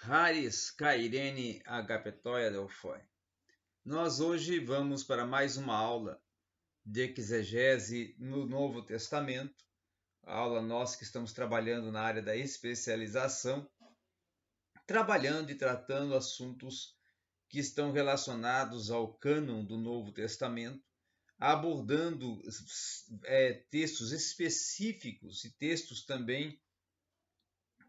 Haris Kairene Agapetoia Delfoy. Nós hoje vamos para mais uma aula de exegese no Novo Testamento, a aula nós que estamos trabalhando na área da especialização, trabalhando e tratando assuntos que estão relacionados ao cânon do Novo Testamento, abordando textos específicos e textos também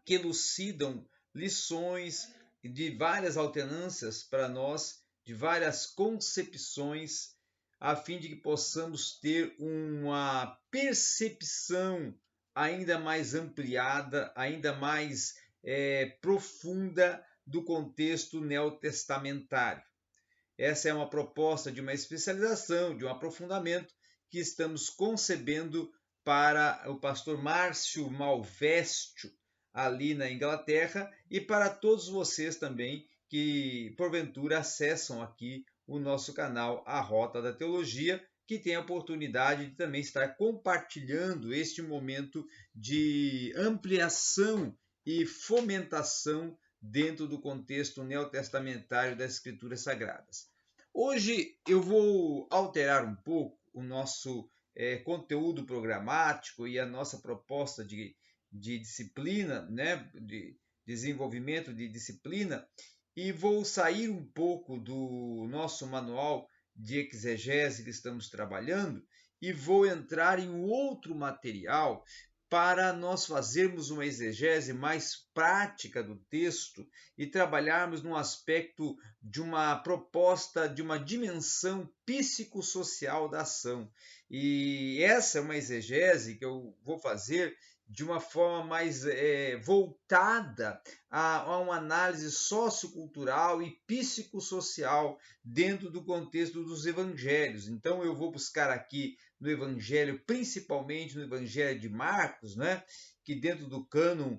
que elucidam lições de várias alternâncias para nós, de várias concepções, a fim de que possamos ter uma percepção ainda mais ampliada, ainda mais profunda do contexto neotestamentário. Essa é uma proposta de uma especialização, de um aprofundamento que estamos concebendo para o pastor Márcio Malvestio, ali na Inglaterra, e para todos vocês também que porventura acessam aqui o nosso canal A Rota da Teologia, que tem a oportunidade de também estar compartilhando este momento de ampliação e fomentação dentro do contexto neotestamentário das Escrituras Sagradas. Hoje eu vou alterar um pouco o nosso conteúdo programático e a nossa proposta de disciplina, né, de desenvolvimento de disciplina, e vou sair um pouco do nosso manual de exegese que estamos trabalhando e vou entrar em um outro material para nós fazermos uma exegese mais prática do texto e trabalharmos num aspecto de uma proposta, de uma dimensão psicossocial da ação. E essa é uma exegese que eu vou fazer de uma forma mais voltada a uma análise sociocultural e psicossocial dentro do contexto dos evangelhos. Então eu vou buscar aqui no evangelho, principalmente no evangelho de Marcos, né, que dentro do cânon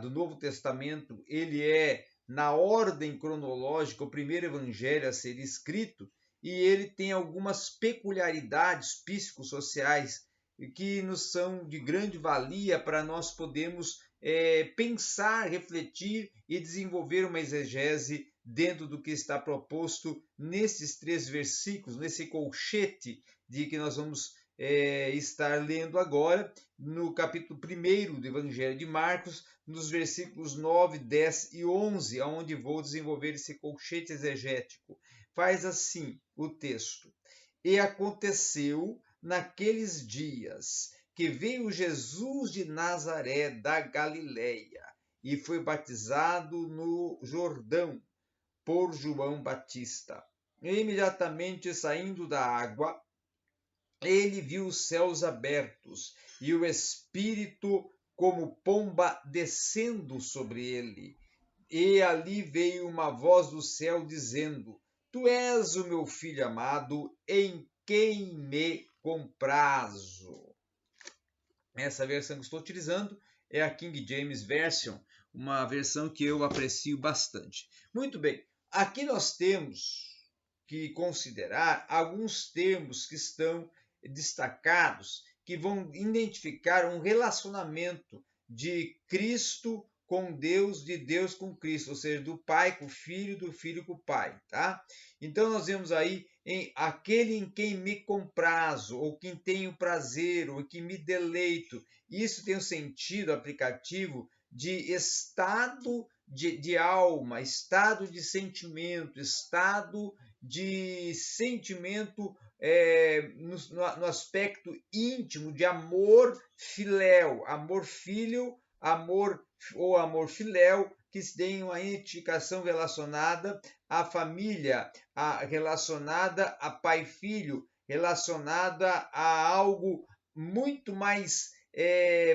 do Novo Testamento ele é, na ordem cronológica, o primeiro evangelho a ser escrito, e ele tem algumas peculiaridades psicossociais que nos são de grande valia para nós podermos pensar, refletir e desenvolver uma exegese dentro do que está proposto nesses 3 versículos, nesse colchete de que nós vamos estar lendo agora, no capítulo 1 do Evangelho de Marcos, nos versículos 9, 10 e 11, onde vou desenvolver esse colchete exegético. Faz assim o texto: E aconteceu naqueles dias que veio Jesus de Nazaré da Galileia e foi batizado no Jordão por João Batista. E imediatamente saindo da água, ele viu os céus abertos e o Espírito como pomba descendo sobre ele. E ali veio uma voz do céu dizendo: Tu és o meu filho amado, em quem me comprazo. Essa versão que estou utilizando é a King James Version, uma versão que eu aprecio bastante. Muito bem, aqui nós temos que considerar alguns termos que estão destacados, que vão identificar um relacionamento de Cristo com Deus, de Deus com Cristo, ou seja, do Pai com o Filho, do Filho com o Pai, tá? Então nós vemos aí aquele em quem me comprazo, ou quem tenho prazer, ou que me deleito. Isso tem um sentido aplicativo de estado de alma, estado de sentimento, estado de sentimento no aspecto íntimo de amor filéu, amor filho, amor ou amor filéu, que tem uma identificação relacionada à família, relacionada a pai-filho, relacionada a algo muito mais,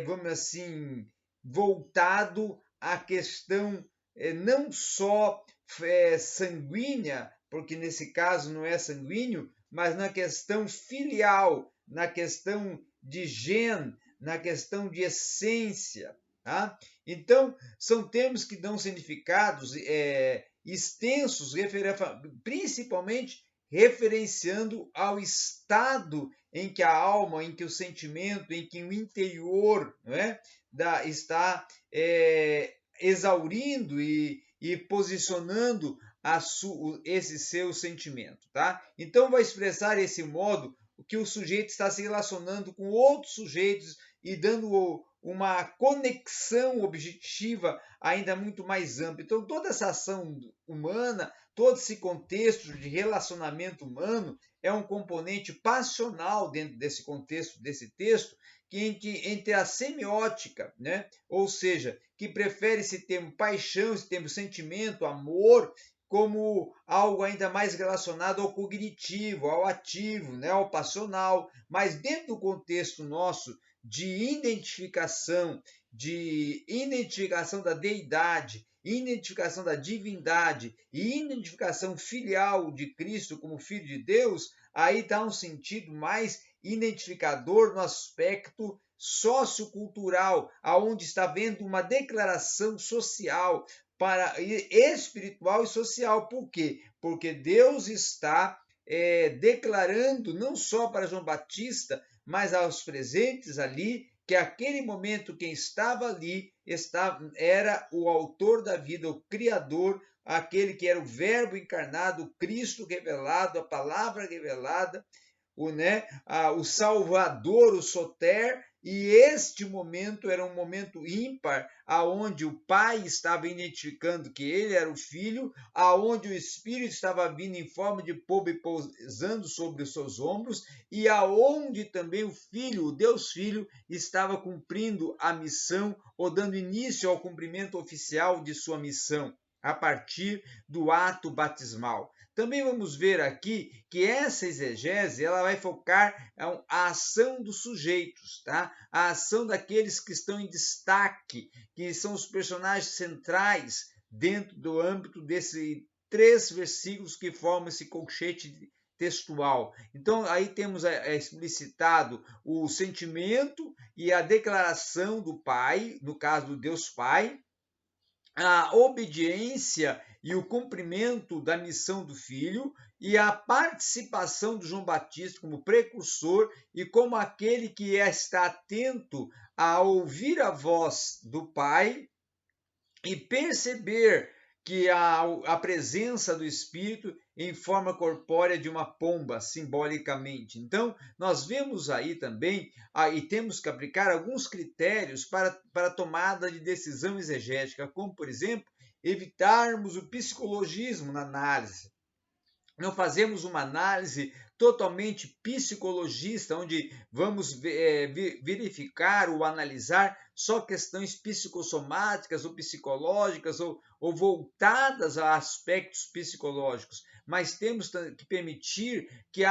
vamos assim, voltado à questão não só sanguínea, porque nesse caso não é sanguíneo, mas na questão filial, na questão de gene, na questão de essência. Tá? Então, são termos que dão significados extensos, principalmente referenciando ao estado em que a alma, em que o sentimento, em que o interior, não é, está exaurindo e posicionando esse seu sentimento, tá? Então vai expressar esse modo que o sujeito está se relacionando com outros sujeitos e dando uma conexão objetiva ainda muito mais ampla. Então toda essa ação humana, todo esse contexto de relacionamento humano é um componente passional dentro desse contexto, desse texto, que entre a semiótica, né? Ou seja, que prefere esse termo paixão, esse termo sentimento, amor, como algo ainda mais relacionado ao cognitivo, ao ativo, né? Ao passional, mas dentro do contexto nosso de identificação da deidade, identificação da divindade e identificação filial de Cristo como Filho de Deus, aí dá um sentido mais identificador no aspecto sociocultural, aonde está havendo uma declaração social para espiritual e social. Por quê? Porque Deus está declarando não só para João Batista, mas aos presentes ali, que aquele momento quem estava ali era o autor da vida, o Criador, aquele que era o Verbo encarnado, o Cristo revelado, a palavra revelada, o Salvador, o Soter, e este momento era um momento ímpar, aonde o Pai estava identificando que ele era o Filho, aonde o Espírito estava vindo em forma de pomba e pousando sobre os seus ombros, e aonde também o Filho, o Deus Filho, estava cumprindo a missão, ou dando início ao cumprimento oficial de sua missão, a partir do ato batismal. Também vamos ver aqui que essa exegese ela vai focar a ação dos sujeitos, tá? A ação daqueles que estão em destaque, que são os personagens centrais dentro do âmbito desses 3 versículos que formam esse colchete textual. Então, aí temos explicitado o sentimento e a declaração do Pai, no caso do Deus Pai, a obediência e o cumprimento da missão do Filho e a participação de João Batista como precursor e como aquele que está atento a ouvir a voz do Pai e perceber que a presença do Espírito em forma corpórea de uma pomba, simbolicamente. Então, nós vemos aí também, e temos que aplicar alguns critérios para a tomada de decisão exegética, como, por exemplo, evitarmos o psicologismo na análise. Não fazemos uma análise totalmente psicologista, onde vamos verificar ou analisar só questões psicossomáticas ou psicológicas ou voltadas a aspectos psicológicos, mas temos que permitir que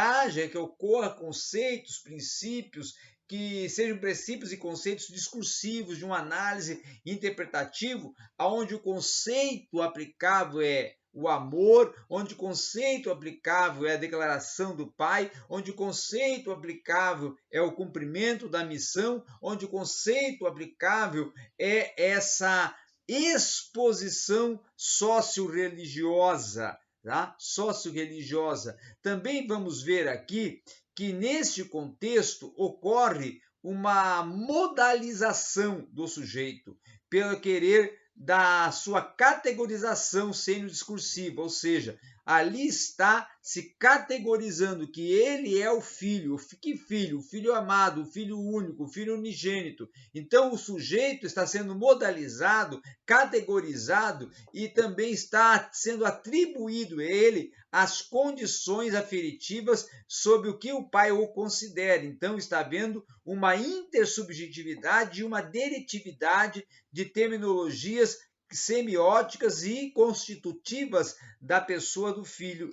ocorra conceitos, princípios, que sejam princípios e conceitos discursivos de uma análise interpretativa, onde o conceito aplicável é o amor, onde o conceito aplicável é a declaração do Pai, onde o conceito aplicável é o cumprimento da missão, onde o conceito aplicável é essa exposição socio-religiosa, tá? Socio-religiosa. Também vamos ver aqui que neste contexto ocorre uma modalização do sujeito pelo querer da sua categorização sêmio-discursiva, ou seja, ali está se categorizando que ele é o filho. Que filho? O filho amado, o filho único, o filho unigênito. Então o sujeito está sendo modalizado, categorizado e também está sendo atribuído a ele as condições aferitivas sobre o que o pai o considera. Então está havendo uma intersubjetividade e uma diretividade de terminologias semióticas e constitutivas da pessoa do filho,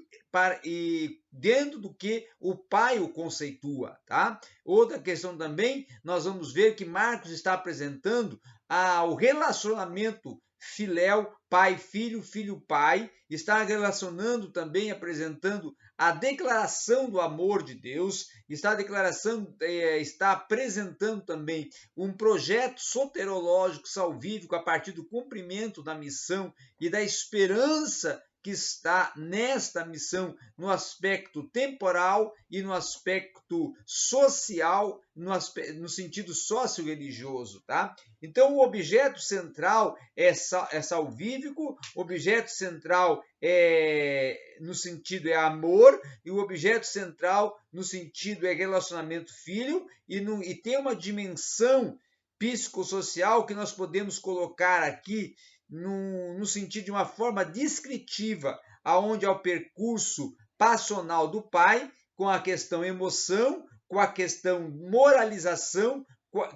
e dentro do que o pai o conceitua, tá? Outra questão também, nós vamos ver que Marcos está apresentando o relacionamento filéu, pai-filho, filho-pai, está relacionando também, apresentando a declaração do amor de Deus, está apresentando também um projeto soterológico salvífico a partir do cumprimento da missão e da esperança que está nesta missão, no aspecto temporal e no aspecto social, no sentido socio-religioso, tá? Então, o objeto central é salvífico, o objeto central no sentido é amor, e o objeto central no sentido é relacionamento filho, e tem uma dimensão psicossocial que nós podemos colocar aqui no sentido de uma forma descritiva, aonde é o percurso passional do pai, com a questão emoção, com a questão moralização,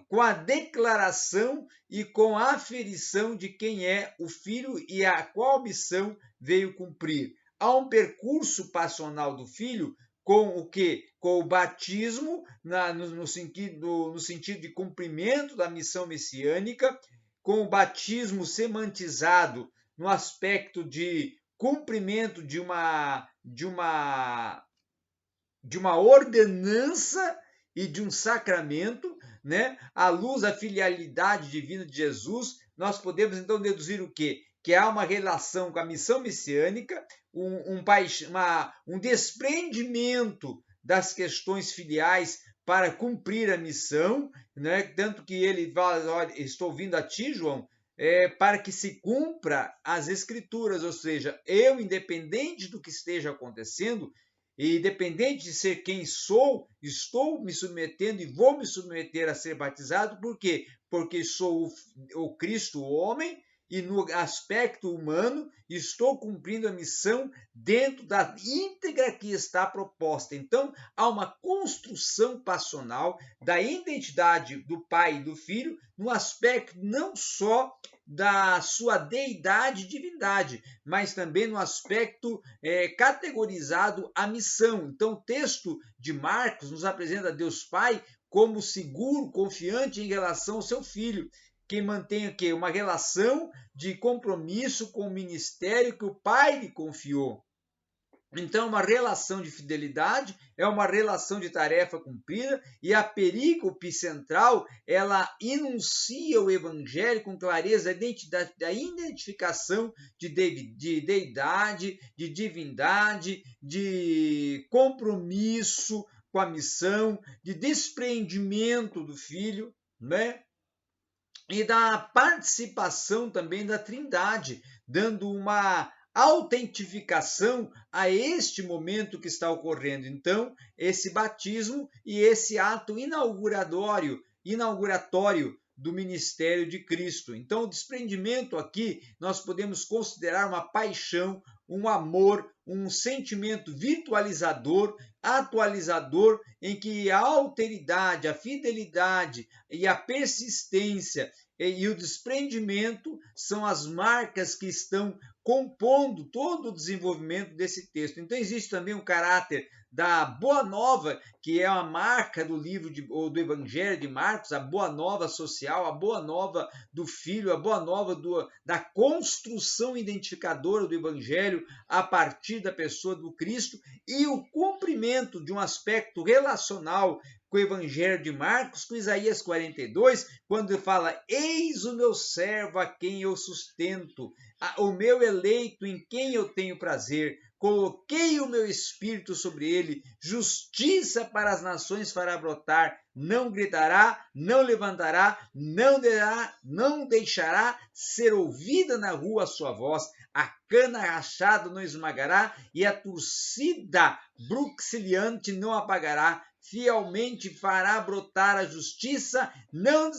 com a declaração e com a aferição de quem é o filho e a qual missão veio cumprir. Há um percurso passional do filho com o quê? Com o batismo, no sentido de cumprimento da missão messiânica, com o batismo semantizado no aspecto de cumprimento de uma ordenança e de um sacramento, né? À luz da filialidade divina de Jesus, nós podemos então deduzir o quê? Que há uma relação com a missão messiânica, um desprendimento das questões filiais para cumprir a missão, né? Tanto que ele fala, olha, estou vindo a ti, João, para que se cumpra as escrituras, ou seja, eu, independente do que esteja acontecendo, e independente de ser quem sou, estou me submetendo e vou me submeter a ser batizado, por quê? Porque sou o Cristo, o homem, e no aspecto humano estou cumprindo a missão dentro da íntegra que está proposta. Então, há uma construção passional da identidade do pai e do filho no aspecto não só da sua deidade e divindade, mas também no aspecto categorizado a missão. Então, o texto de Marcos nos apresenta Deus Pai como seguro, confiante em relação ao seu filho, que mantém o quê? Uma relação de compromisso com o ministério que o pai lhe confiou. Então, uma relação de fidelidade é uma relação de tarefa cumprida, e a perícope central, ela enuncia o evangelho com clareza da identificação de deidade, de divindade, de compromisso com a missão, de despreendimento do filho, né? E da participação também da Trindade, dando uma autentificação a este momento que está ocorrendo. Então, esse batismo e esse ato inauguratório do ministério de Cristo. Então, o desprendimento aqui nós podemos considerar uma paixão, um amor, um sentimento virtualizador, atualizador, em que a alteridade, a fidelidade e a persistência e o desprendimento são as marcas que estão compondo todo o desenvolvimento desse texto. Então, existe também um caráter da Boa Nova, que é a marca do livro do Evangelho de Marcos, a Boa Nova social, a Boa Nova do Filho, a Boa Nova da construção identificadora do Evangelho a partir da pessoa do Cristo, e o cumprimento de um aspecto relacional com o Evangelho de Marcos, com Isaías 42, quando ele fala: eis o meu servo a quem eu sustento, o meu eleito em quem eu tenho prazer. Coloquei o meu espírito sobre ele, justiça para as nações fará brotar, não gritará, não levantará, não deixará ser ouvida na rua a sua voz, a cana rachada não esmagará e a torcida bruxiliante não apagará. Fielmente fará brotar a justiça, não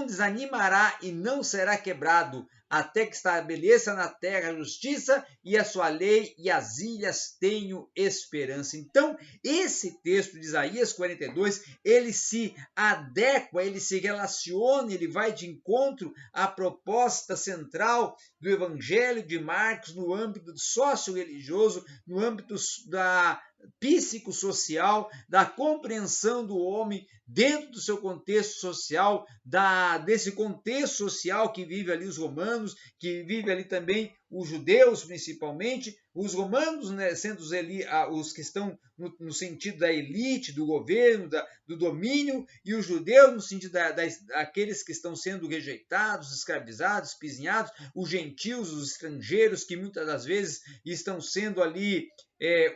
desanimará e não será quebrado, até que estabeleça na terra a justiça e a sua lei, e as ilhas tenho esperança. Então, esse texto de Isaías 42, ele se adequa, ele se relaciona, ele vai de encontro à proposta central do Evangelho de Marcos no âmbito socio-religioso, no âmbito da psicossocial, da compreensão do homem dentro do seu contexto social, desse contexto social que vive ali os romanos, romanos, que vive ali também os judeus, principalmente, os romanos, né, sendo os que estão no sentido da elite, do governo, do domínio, e os judeus no sentido daqueles que estão sendo rejeitados, escravizados, pisinhados, os gentios, os estrangeiros, que muitas das vezes estão sendo ali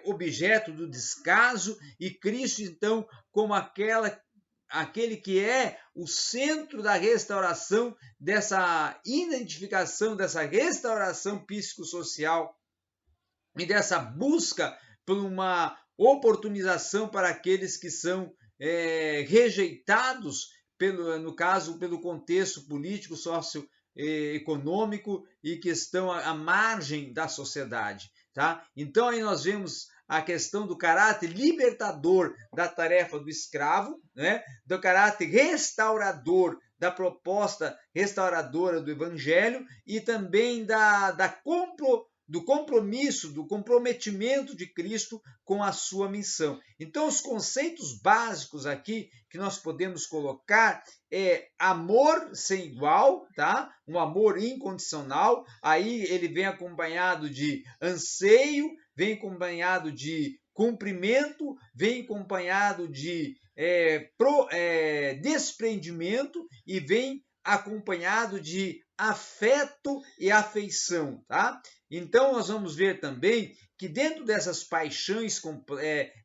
objeto do descaso, e Cristo, então, como aquele que é o centro da restauração, dessa identificação, dessa restauração psicossocial e dessa busca por uma oportunização para aqueles que são rejeitados, no caso, pelo contexto político, socioeconômico e que estão à margem da sociedade. Tá? Então, aí nós vemos a questão do caráter libertador da tarefa do escravo, né? Do caráter restaurador da proposta restauradora do evangelho e também do compromisso, do comprometimento de Cristo com a sua missão. Então, os conceitos básicos aqui que nós podemos colocar é amor sem igual, tá? Um amor incondicional. Aí ele vem acompanhado de anseio, vem acompanhado de cumprimento, vem acompanhado de desprendimento e vem acompanhado de afeto e afeição, tá? Então, nós vamos ver também que dentro dessas paixões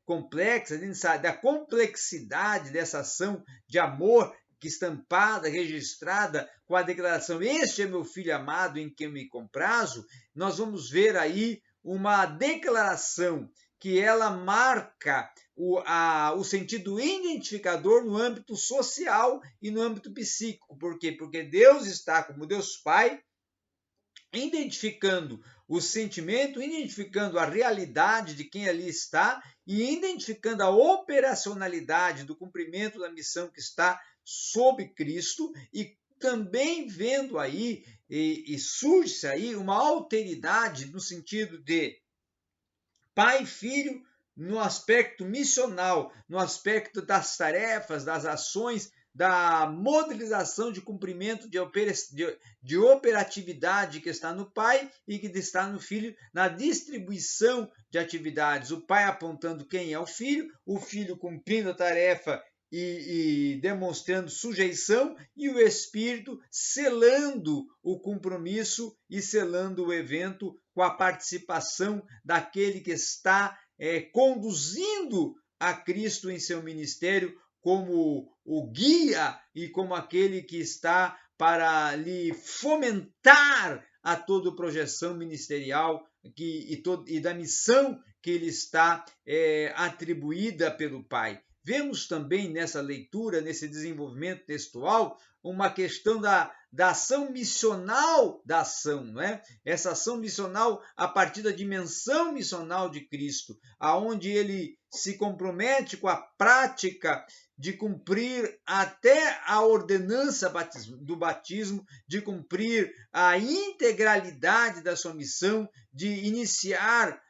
complexas, dentro da complexidade dessa ação de amor, que estampada, registrada com a declaração "Este é meu filho amado em quem me comprazo", nós vamos ver aí uma declaração que ela marca o sentido identificador no âmbito social e no âmbito psíquico. Por quê? Porque Deus está, como Deus Pai, identificando o sentimento, identificando a realidade de quem ali está e identificando a operacionalidade do cumprimento da missão que está sob Cristo, e também vendo aí, e surge aí uma alteridade no sentido de pai e filho no aspecto missional, no aspecto das tarefas, das ações, da modelização de cumprimento de operatividade que está no pai e que está no filho, na distribuição de atividades. O pai apontando quem é o filho cumprindo a tarefa e demonstrando sujeição, e o Espírito selando o compromisso e selando o evento com a participação daquele que está conduzindo a Cristo em seu ministério, como o guia e como aquele que está para lhe fomentar a toda projeção ministerial e da missão que lhe está atribuída pelo Pai. Vemos também nessa leitura, nesse desenvolvimento textual, uma questão da ação missional da ação, não é? Essa ação missional a partir da dimensão missional de Cristo, aonde ele se compromete com a prática de cumprir até a ordenança do batismo, de cumprir a integralidade da sua missão, de iniciar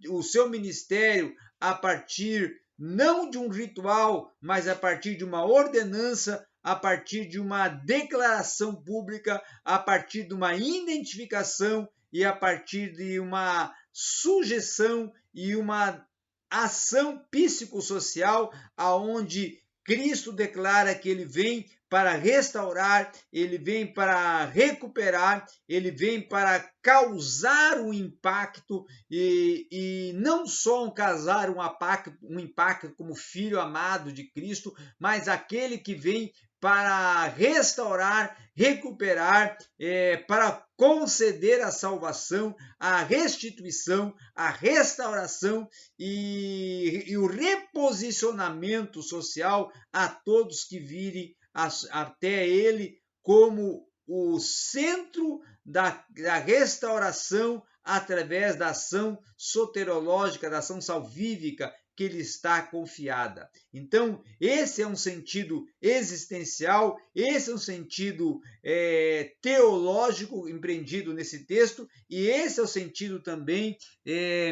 o seu ministério a partir não de um ritual, mas a partir de uma ordenança, a partir de uma declaração pública, a partir de uma identificação e a partir de uma sujeição e uma ação psicossocial, aonde Cristo declara que ele vem para restaurar, ele vem para recuperar, ele vem para causar um impacto e não só causar um impacto como filho amado de Cristo, mas aquele que vem para restaurar, recuperar, para conceder a salvação, a restituição, a restauração e o reposicionamento social a todos que virem até ele como o centro da restauração através da ação soterológica, da ação salvífica que lhe está confiada. Então, esse é um sentido existencial, esse é um sentido teológico empreendido nesse texto, e esse é o sentido também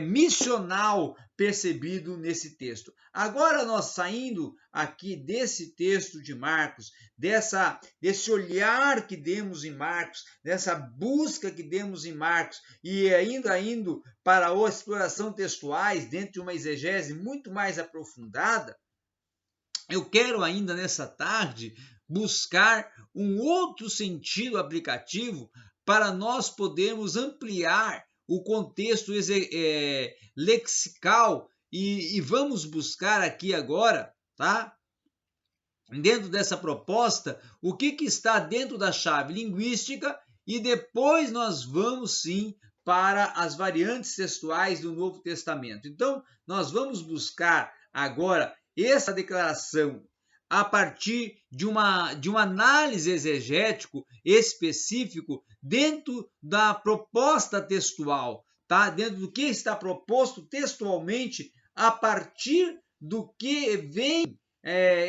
missional percebido nesse texto. Agora nós saindo aqui desse texto de Marcos, desse olhar que demos em Marcos, dessa busca que demos em Marcos e ainda indo para a exploração textuais dentro de uma exegese muito mais aprofundada, eu quero ainda nessa tarde buscar um outro sentido aplicativo para nós podermos ampliar o contexto lexical e vamos buscar aqui agora, tá? Dentro dessa proposta, o que está dentro da chave linguística e depois nós vamos sim para as variantes textuais do Novo Testamento. Então, nós vamos buscar agora essa declaração a partir de uma análise exegético específico dentro da proposta textual, tá? Dentro do que está proposto textualmente a partir do que vem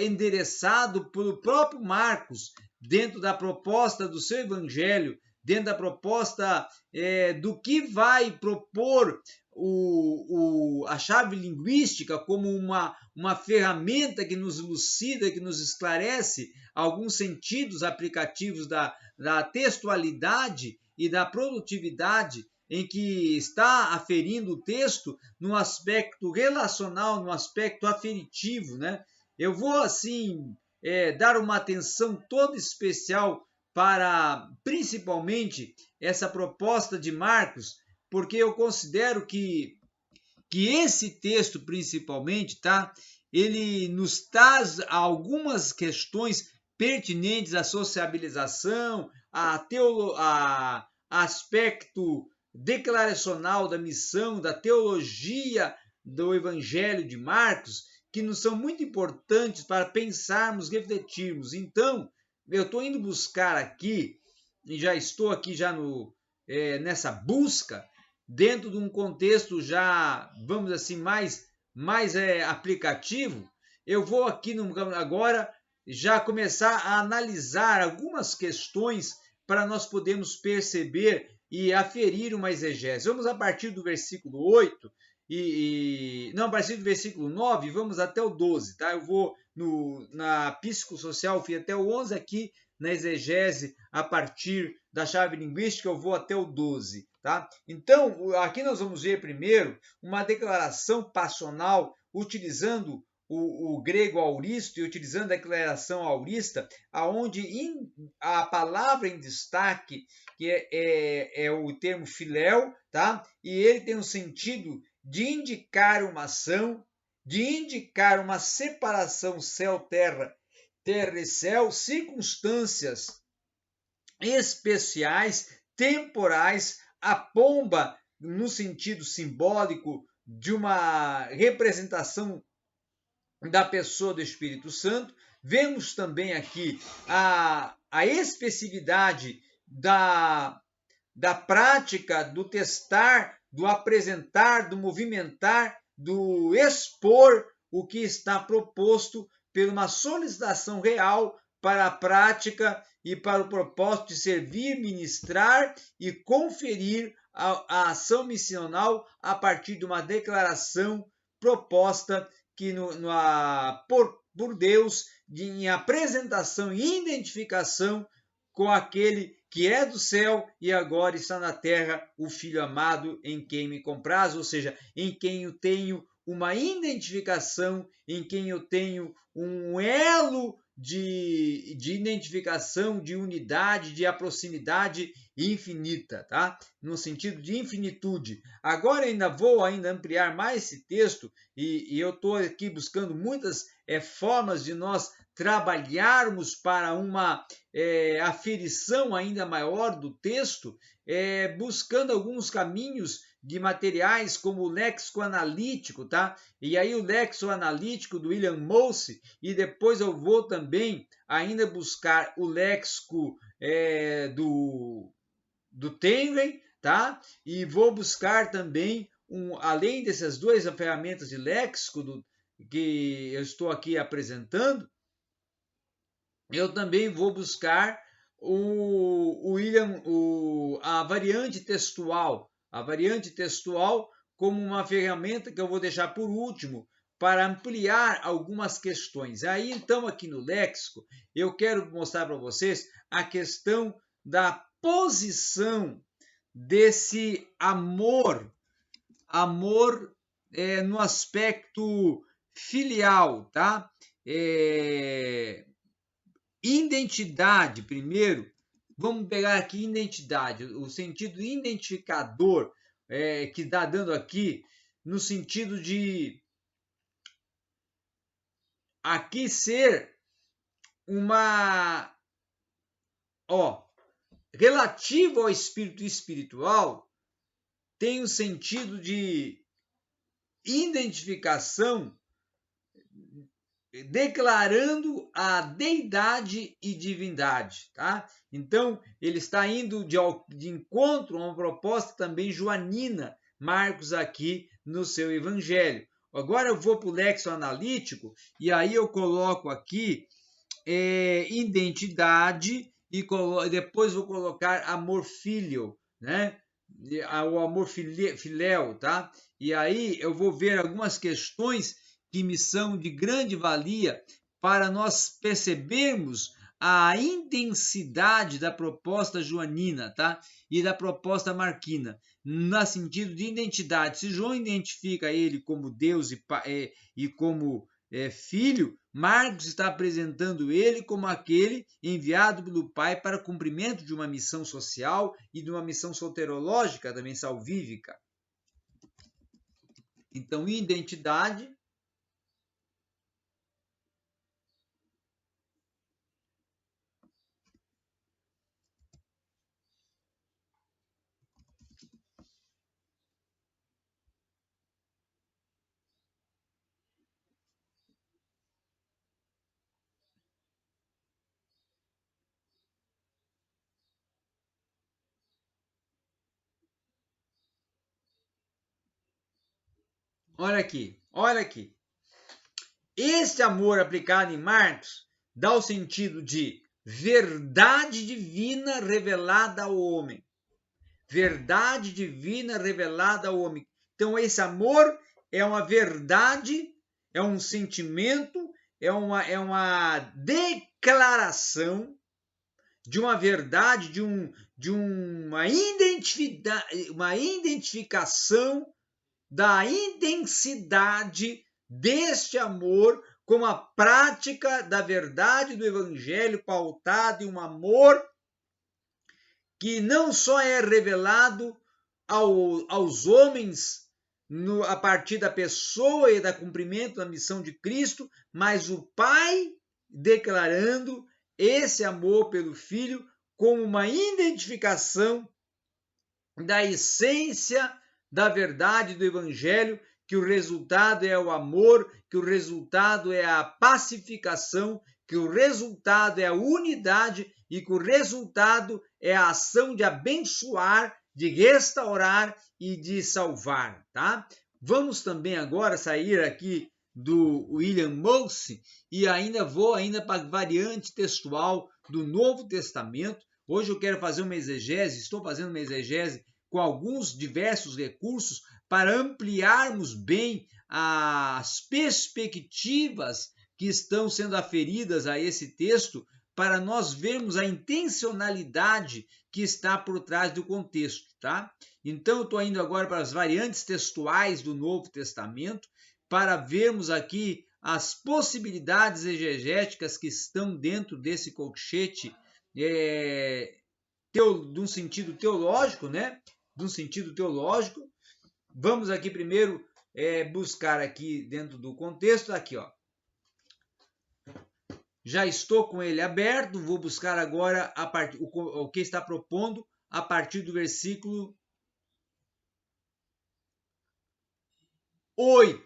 endereçado pelo próprio Marcos dentro da proposta do seu evangelho, dentro da proposta do que vai propor a chave linguística como uma ferramenta que nos elucida, que nos esclarece alguns sentidos aplicativos da textualidade e da produtividade em que está aferindo o texto no aspecto relacional, no aspecto aferitivo, né? Eu vou, assim, dar uma atenção toda especial para, principalmente, essa proposta de Marcos, porque eu considero que esse texto, principalmente, tá? Ele nos traz algumas questões pertinentes à sociabilização, a aspecto declaracional da missão, da teologia do Evangelho de Marcos, que nos são muito importantes para pensarmos, refletirmos. Então, eu estou indo buscar aqui, e já estou aqui já nessa busca, dentro de um contexto já, vamos assim, mais aplicativo. Eu vou aqui agora já começar a analisar algumas questões para nós podermos perceber e aferir uma exegese. Vamos a partir do versículo 8, não, a partir do versículo 9, vamos até o 12, tá? Eu vou na psicossocial, fui até o 11 aqui, na exegese, a partir da chave linguística, eu vou até o 12, tá? Então, aqui nós vamos ver primeiro uma declaração passional utilizando o grego auristo e utilizando a declaração aurista, aonde a palavra em destaque, que é o termo filéu, tá? E ele tem um sentido de indicar uma ação, de indicar uma separação céu-terra, terra e céu, circunstâncias especiais, temporais, a pomba no sentido simbólico de uma representação da pessoa do Espírito Santo. Vemos também aqui a expressividade da prática, do testar, do apresentar, do movimentar, do expor o que está proposto por uma solicitação real para a prática e para o propósito de servir, ministrar e conferir a ação missional a partir de uma declaração proposta por Deus em apresentação e identificação com aquele que é do céu e agora está na terra, o Filho amado em quem me compraz, ou seja, em quem eu tenho uma identificação, em quem eu tenho um elo de identificação, de unidade, de proximidade infinita, tá? No sentido de infinitude. Agora ainda vou ampliar mais esse texto e eu estou aqui buscando muitas formas de nós trabalharmos para uma aferição ainda maior do texto, buscando alguns caminhos de materiais como o léxico analítico, tá? E aí o léxico analítico do William Mose, e depois eu vou também ainda buscar o léxico do Tengen, tá? E vou buscar também, além dessas duas ferramentas de léxico que eu estou aqui apresentando, eu também vou buscar a variante textual como uma ferramenta que eu vou deixar por último para ampliar algumas questões. Aí, então, aqui no léxico, eu quero mostrar para vocês a questão da posição desse amor no aspecto filial, tá? Identidade, primeiro, vamos pegar aqui identidade, o sentido identificador que está dando aqui, no sentido de aqui ser uma, relativo ao espírito espiritual, tem o sentido de identificação, declarando a deidade e divindade, tá? Então, ele está indo de encontro a uma proposta também joanina, Marcos aqui no seu evangelho. Agora eu vou para o léxico analítico e aí eu coloco aqui identidade e depois vou colocar amor filho, né? O amor filéu, tá? E aí eu vou ver algumas questões que me são de grande valia para nós percebermos a intensidade da proposta joanina, tá? E da proposta marquina, no sentido de identidade. Se João identifica ele como Deus e como filho, Marcos está apresentando ele como aquele enviado pelo Pai para cumprimento de uma missão social e de uma missão soterológica, também salvífica. Então, identidade. Olha aqui, olha aqui. Este amor aplicado em Marcos dá o sentido de verdade divina revelada ao homem. Verdade divina revelada ao homem. Então, esse amor é uma verdade, é um sentimento, é uma declaração de uma verdade, de uma identificação da intensidade deste amor como a prática da verdade do evangelho pautado em um amor que não só é revelado aos homens a partir da pessoa e da cumprimento da missão de Cristo, mas o Pai declarando esse amor pelo Filho como uma identificação da essência da verdade do Evangelho, que o resultado é o amor, que o resultado é a pacificação, que o resultado é a unidade e que o resultado é a ação de abençoar, de restaurar e de salvar, tá? Vamos também agora sair aqui do William Mose e vou para a variante textual do Novo Testamento. Hoje eu quero fazer uma exegese, estou fazendo uma exegese com alguns diversos recursos para ampliarmos bem as perspectivas que estão sendo aferidas a esse texto, para nós vermos a intencionalidade que está por trás do contexto, tá? Então, eu estou indo agora para as variantes textuais do Novo Testamento, para vermos aqui as possibilidades exegéticas que estão dentro desse colchete de um sentido teológico, né? De um sentido teológico. Vamos aqui primeiro buscar aqui dentro do contexto, aqui, ó. Já estou com ele aberto, vou buscar agora o que está propondo a partir do versículo 8.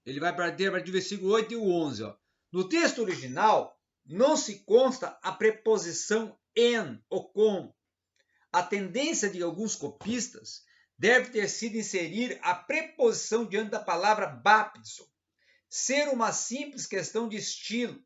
Ele vai partir a partir do versículo 8 e o 11. Ó. No texto original, não se consta a preposição en ou com. A tendência de alguns copistas deve ter sido inserir a preposição diante da palavra baptizo, ser uma simples questão de estilo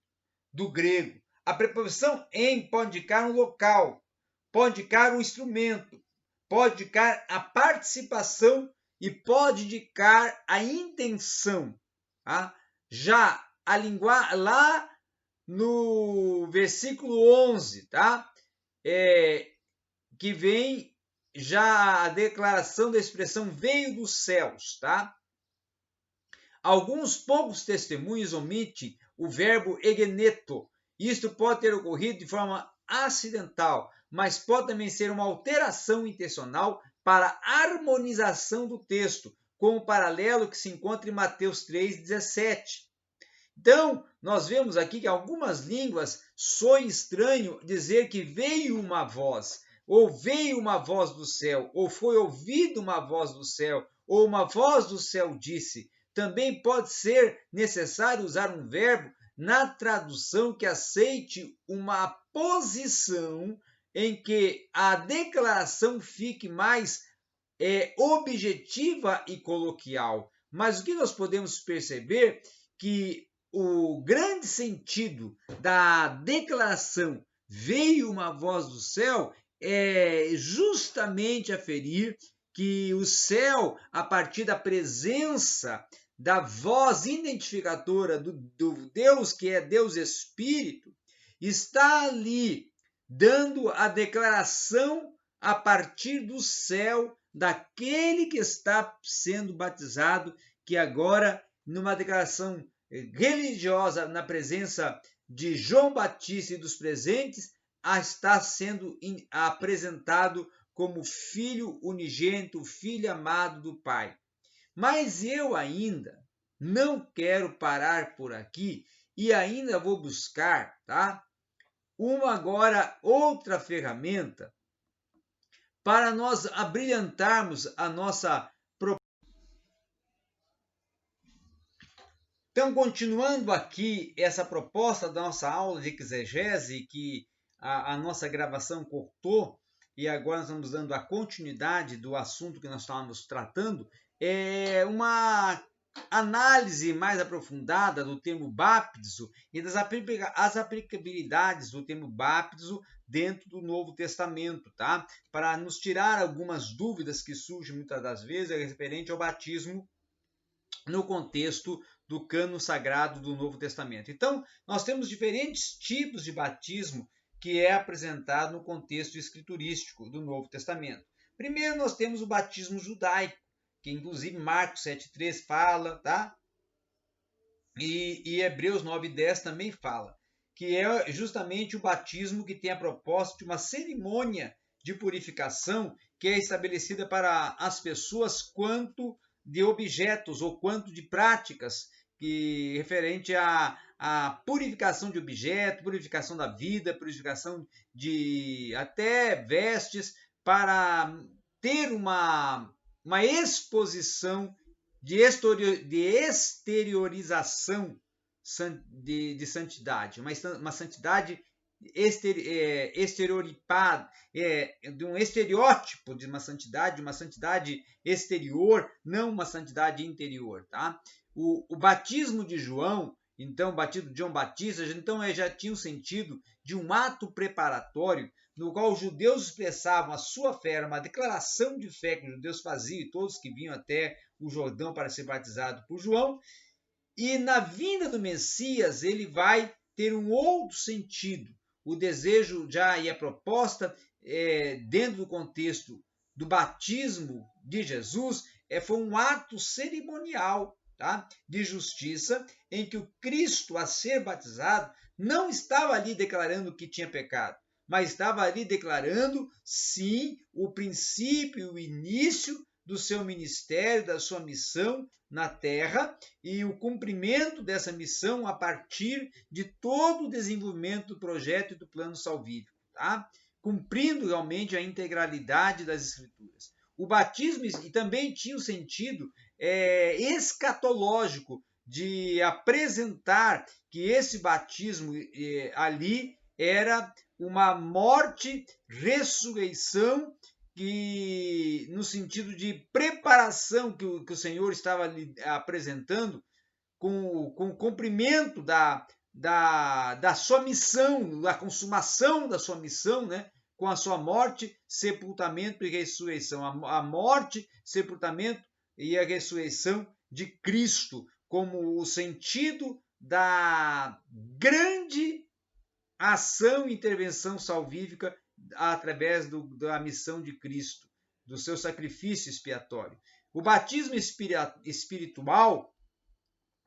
do grego. A preposição em pode indicar um local, pode indicar um instrumento, pode indicar a participação e pode indicar a intenção. Tá? Já a linguagem lá no versículo 11, tá? Que vem já a declaração da expressão veio dos céus, tá? Alguns poucos testemunhos omitem o verbo egeneto. Isto pode ter ocorrido de forma acidental, mas pode também ser uma alteração intencional para a harmonização do texto, com o paralelo que se encontra em Mateus 3,17. Então, nós vemos aqui que em algumas línguas soa estranho dizer que veio uma voz, ou veio uma voz do céu, ou foi ouvida uma voz do céu, ou uma voz do céu disse. Também pode ser necessário usar um verbo na tradução que aceite uma posição em que a declaração fique mais objetiva e coloquial. Mas o que nós podemos perceber que o grande sentido da declaração veio uma voz do céu é justamente aferir que o céu, a partir da presença da voz identificadora do Deus, que é Deus Espírito, está ali dando a declaração a partir do céu daquele que está sendo batizado, que agora, numa declaração religiosa, na presença de João Batista e dos presentes, está sendo apresentado como filho unigênito, filho amado do Pai. Mas eu ainda não quero parar por aqui e ainda vou buscar, tá? Outra ferramenta para nós abrilhantarmos a nossa proposta. Então, continuando aqui essa proposta da nossa aula de exegese, que a nossa gravação cortou, e agora nós estamos dando a continuidade do assunto que nós estávamos tratando, é uma análise mais aprofundada do termo báptizo e das aplicabilidades do termo báptizo dentro do Novo Testamento, tá? Para nos tirar algumas dúvidas que surgem muitas das vezes referente ao batismo no contexto do cânon sagrado do Novo Testamento. Então, nós temos diferentes tipos de batismo que é apresentado no contexto escriturístico do Novo Testamento. Primeiro, nós temos o batismo judaico, que inclusive Marcos 7,3 fala, tá? E Hebreus 9,10 também fala, que é justamente o batismo que tem a proposta de uma cerimônia de purificação que é estabelecida para as pessoas quanto de objetos ou quanto de práticas que referente à purificação de objetos, purificação da vida, purificação de até vestes, para ter uma exposição de exteriorização de santidade, uma santidade exterioripada, de um estereótipo de uma santidade exterior, não uma santidade interior, tá? O batismo de João, então, o batismo de João Batista, então já tinha o sentido de um ato preparatório no qual os judeus expressavam a sua fé, era uma declaração de fé que os judeus faziam e todos que vinham até o Jordão para ser batizado por João. E na vinda do Messias, ele vai ter um outro sentido. O desejo já e a proposta, dentro do contexto do batismo de Jesus, foi um ato cerimonial, tá? De justiça, em que o Cristo a ser batizado não estava ali declarando que tinha pecado, mas estava ali declarando, sim, o princípio, o início do seu ministério, da sua missão na terra e o cumprimento dessa missão a partir de todo o desenvolvimento do projeto e do plano salvífico, tá? Cumprindo realmente a integralidade das Escrituras. O batismo também tinha o sentido escatológico de apresentar que esse batismo ali era uma morte, ressurreição, que no sentido de preparação que o Senhor estava ali apresentando com o cumprimento da sua missão, da consumação da sua missão, né? Com a sua morte, sepultamento e ressurreição. A morte, sepultamento e a ressurreição de Cristo, como o sentido da grande ação e intervenção salvífica através da missão de Cristo, do seu sacrifício expiatório. O batismo espiritual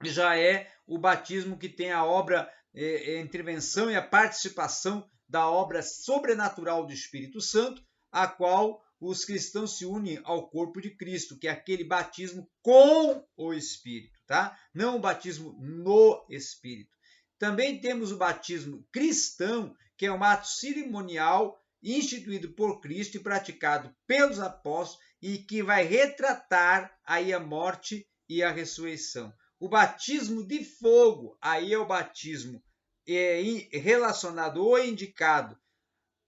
já é o batismo que tem a obra, a intervenção e a participação da obra sobrenatural do Espírito Santo, a qual os cristãos se unem ao corpo de Cristo, que é aquele batismo com o Espírito, tá? Não o batismo no Espírito. Também temos o batismo cristão, que é um ato cerimonial instituído por Cristo e praticado pelos apóstolos e que vai retratar aí a morte e a ressurreição. O batismo de fogo, aí é o batismo relacionado ou indicado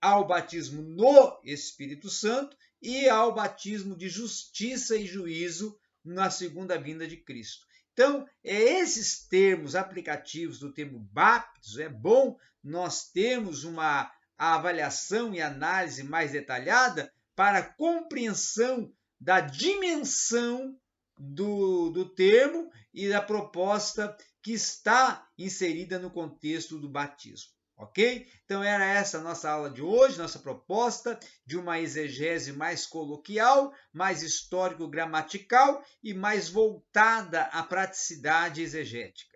ao batismo no Espírito Santo e ao batismo de justiça e juízo na segunda vinda de Cristo. Então, esses termos aplicativos do termo baptizo, é bom nós termos uma avaliação e análise mais detalhada para a compreensão da dimensão do termo e da proposta que está inserida no contexto do batismo. Ok? Então era essa a nossa aula de hoje, nossa proposta de uma exegese mais coloquial, mais histórico-gramatical e mais voltada à praticidade exegética.